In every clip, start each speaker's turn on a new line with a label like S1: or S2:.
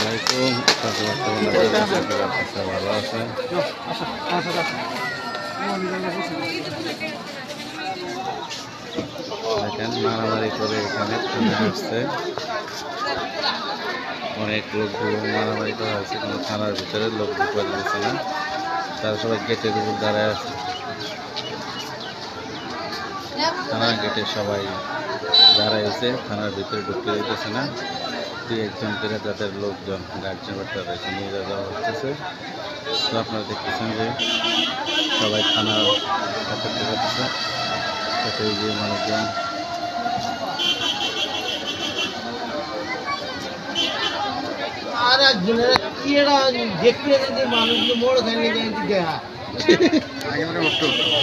S1: আসসালামাইকুম ভালো আছেন। দেখেন মারামারি করে এখানে থানায় আসছে, অনেক লোক মারামারি করা হয়েছে, কিন্তু থানার ভিতরে লোক ঢুকতে দিচ্ছে না, তারা সবাই গেটের উপর দাঁড়ায় আছে। থানার গেটে সবাই দাঁড়ায় আছে, থানার ভিতরে ঢুকতে দিতেছে না। দুই একজন করে যাদের লোকজন গার্জেন বার্তা রয়েছে নিয়ে যাওয়া হচ্ছে। তো আপনারা দেখতেছেন যে সবাই থানার অপেক্ষা করতেছে, সাথে যে মানুষজন
S2: আর একজনের কি এরা দেখতে যদি মানুষগুলো মোড় খাইলে কিন্তু দেখা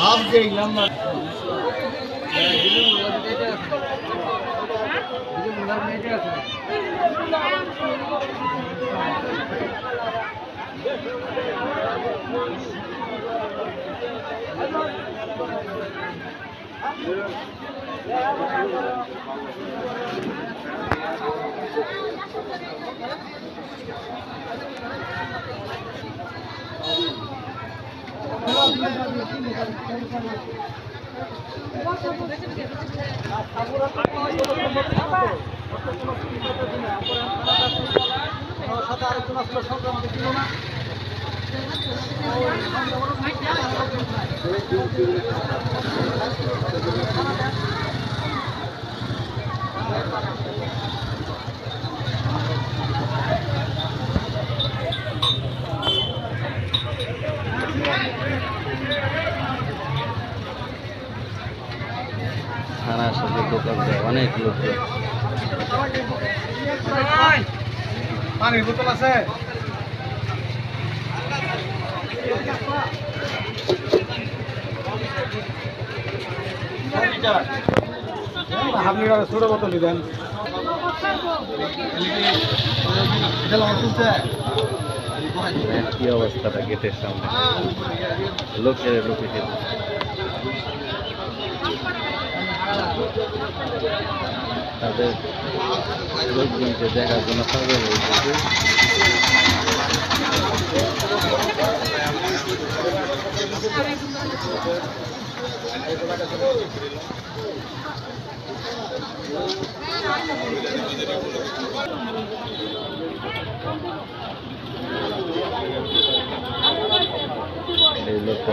S2: ভাব দেখলাম না।
S1: থানার সাথে দোকান দেয় অনেক লোকজন।
S2: পানির বোতল আছে? আপনি ছোট বোতল দেন।
S1: কি অবস্থাটা গেটের সামনে, লোকের লোকে তাদের লোকজনকে দেখার জন্য পাগল হয়েছে। এই লোকটা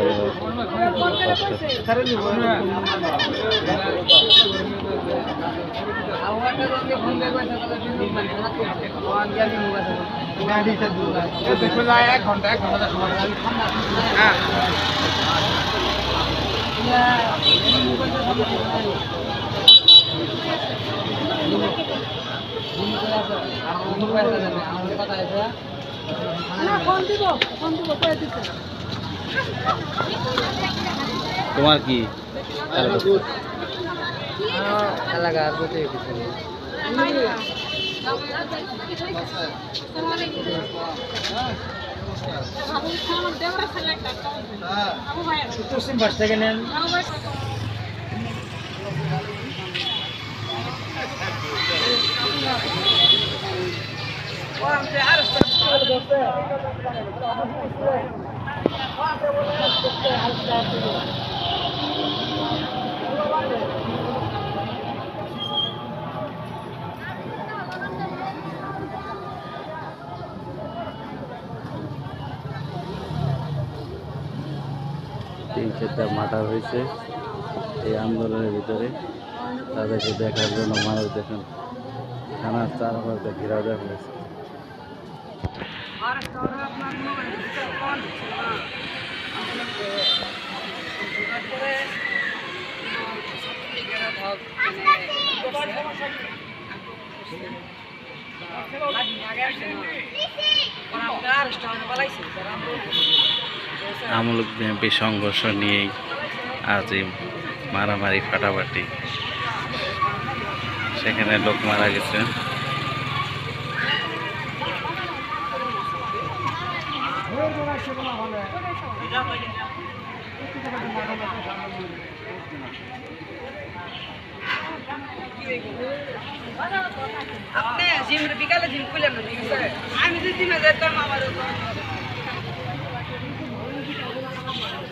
S2: এক ঘন্টা
S1: তোমার কি
S2: এলাকা পশ্চিম পাশ থেকে নেন।
S1: তিন চারটা মার্ডার হয়েছে এই আন্দোলনের ভিতরে, তাদেরকে দেখার জন্য মানুষ দেখেন থানার চারপাশে ঘেরাও দেওয়া হয়েছে। আমূলক বিএনপি সংঘর্ষ নিয়েই আজ এই মারামারি ফাটাফাটি, সেখানে লোক মারা গেছে।
S3: আপনি জিম বিকালে জিম খুলেন না, ঠিক আছে? আমি জিমে যেতাম আমার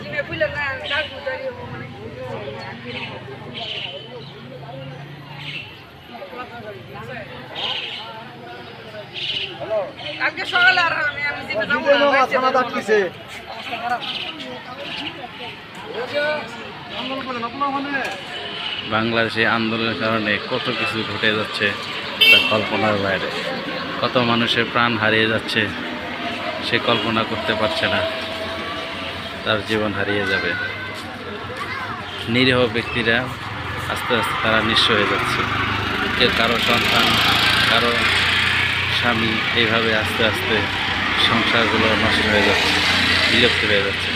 S3: জিমে ফুলে না ডাক বুঝারি মানে আজকে সকালে আর আমি জিমে যাবো না মাথা ডাকতেছে
S1: বাংলাদেশে আন্দোলনের কারণে কত কিছু ঘটে যাচ্ছে তার কল্পনার বাইরে। কত মানুষের প্রাণ হারিয়ে যাচ্ছে, সে কল্পনা করতে পারছে না তার জীবন হারিয়ে যাবে। নিরীহ ব্যক্তিরা আস্তে আস্তে তারা নিঃস্ব হয়ে যাচ্ছে। কেউ কারো সন্তান, কারো স্বামী, এইভাবে আস্তে আস্তে সংসারগুলো নষ্ট হয়ে যাচ্ছে, বিলুপ্ত হয়ে যাচ্ছে।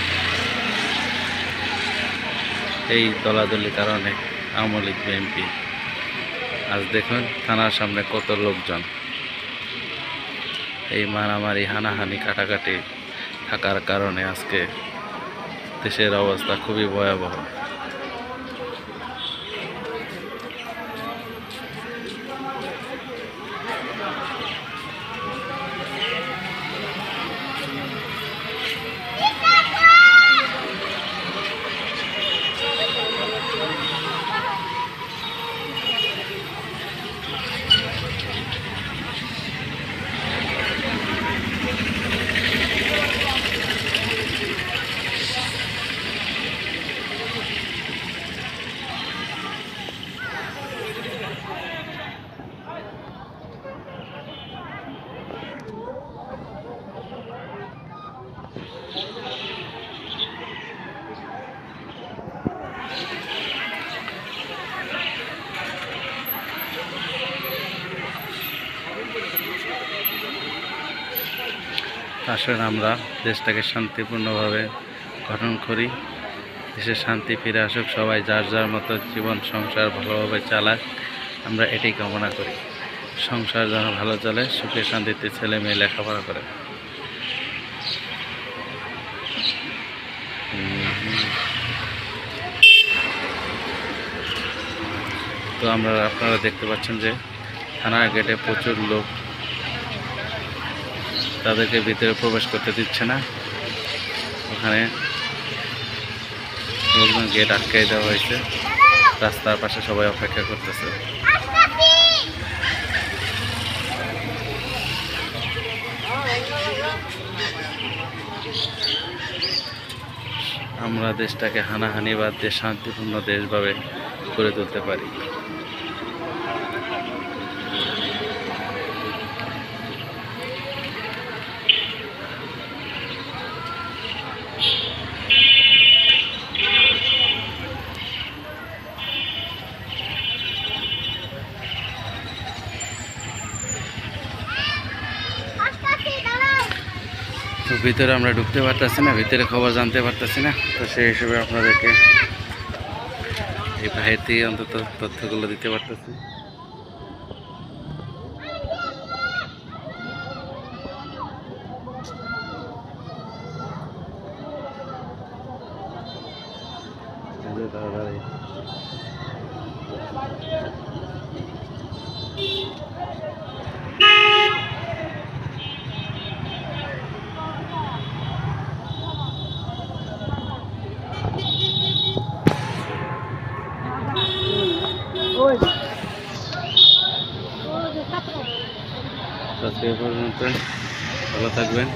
S1: এই দলাদলির কারণে আওয়ামী লীগ বিএনপি আজ দেখুন থানার সামনে কত লোকজন। এই মারামারি, হানাহানি, কাটাকাটি থাকার কারণে আজকে দেশের অবস্থা খুবই ভয়াবহ। আসলে আমরা দেশটাকে শান্তিপূর্ণভাবে গঠন করি, দেশে শান্তি ফিরে আসুক, সবাই যার যার মতো জীবন সংসার ভালোভাবে চালাক, আমরা এটাই কামনা করি। সংসার যেন ভালো চলে, সুখে শান্তিতে ছেলে মেয়ে লেখাপড়া করে। তো আপনারা দেখতে পাচ্ছেন যে থানার গেটে প্রচুর লোক, তাদেরকে ভিতরে প্রবেশ করতে দিচ্ছে না। ওখানে লোকজন গেট আটকাই দেওয়া হয়েছে, রাস্তার পাশে সবাই অপেক্ষা করতেছে। আমরা দেশটাকে হানাহানি বাদ দিয়ে শান্তিপূর্ণ দেশভাবে গড়ে তুলতে পারি। তো ভিতরে আমরা ঢুকতে পারতেছি না, ভিতরে খবর জানতে পারতেছি না। তো সেই হিসেবে আপনাদেরকে এই বাইরে থেকে অন্তত তথ্যগুলো দিতে পারতেছি। আজকে এ পর্যন্ত, ভালো থাকবেন।